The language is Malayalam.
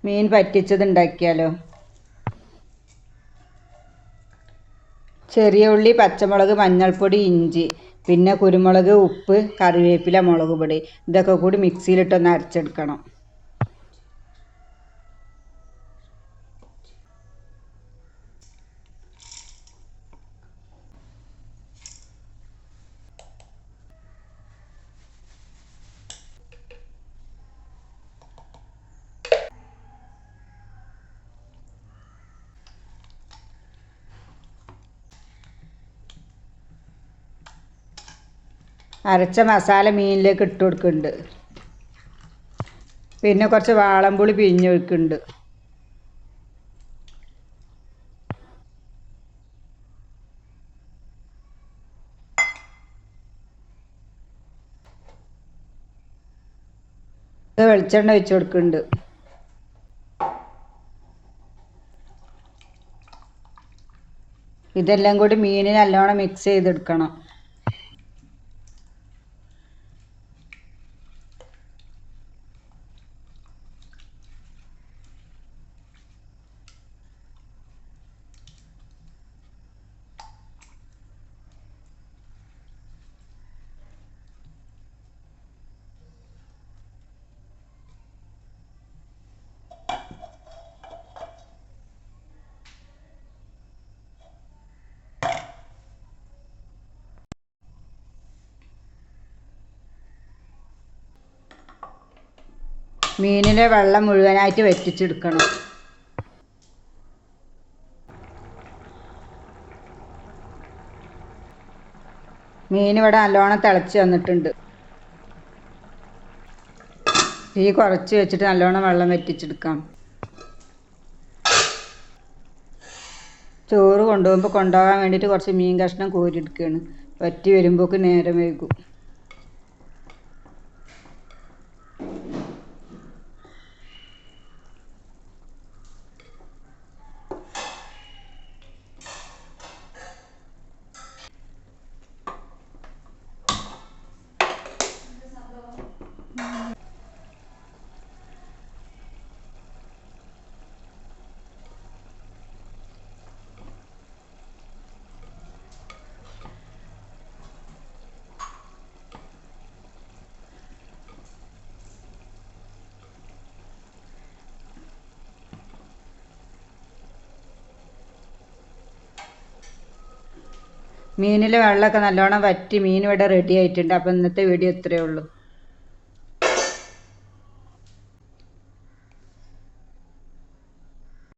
മീൻ പറ്റിച്ചത് ഉണ്ടാക്കിയാലോ? ചെറിയ ഉള്ളി, പച്ചമുളക്, മഞ്ഞൾപ്പൊടി, ഇഞ്ചി, പിന്നെ കുരുമുളക്, ഉപ്പ്, കറിവേപ്പില, മുളക് പൊടി ഇതൊക്കെ കൂടി മിക്സിയിലിട്ടൊന്ന് അരച്ചെടുക്കണം. അരച്ച മസാല മീനിലേക്ക് ഇട്ട് കൊടുക്കുന്നുണ്ട്. പിന്നെ കുറച്ച് വാളംപുളി പിഴിഞ്ഞൊഴിക്കുന്നുണ്ട്. വെളിച്ചെണ്ണ ഒഴിച്ച് കൊടുക്കുന്നുണ്ട്. ഇതെല്ലാം കൂടി മീനിന് നല്ലോണം മിക്സ് ചെയ്തെടുക്കണം. മീനിലെ വെള്ളം മുഴുവനായിട്ട് വറ്റിച്ചെടുക്കണം. മീൻ ഇവിടെ നല്ലോണം തിളച്ച് വന്നിട്ടുണ്ട്. തീ കുറച്ച് വെച്ചിട്ട് നല്ലോണം വെള്ളം വറ്റിച്ചെടുക്കാം. ചോറ് കൊണ്ടുപോകാൻ വേണ്ടിയിട്ട് കുറച്ച് മീൻ കഷ്ണം കോരിയെടുക്കുകയാണ്. വറ്റി വരുമ്പോഴേക്ക് നേരം വൈകും. മീനിലെ വെള്ളമൊക്കെ നല്ലോണം വറ്റി മീൻ ഇവിടെ റെഡി ആയിട്ടുണ്ട്. അപ്പോൾ ഇന്നത്തെ വീഡിയോ ഇത്രയേ ഉള്ളൂ.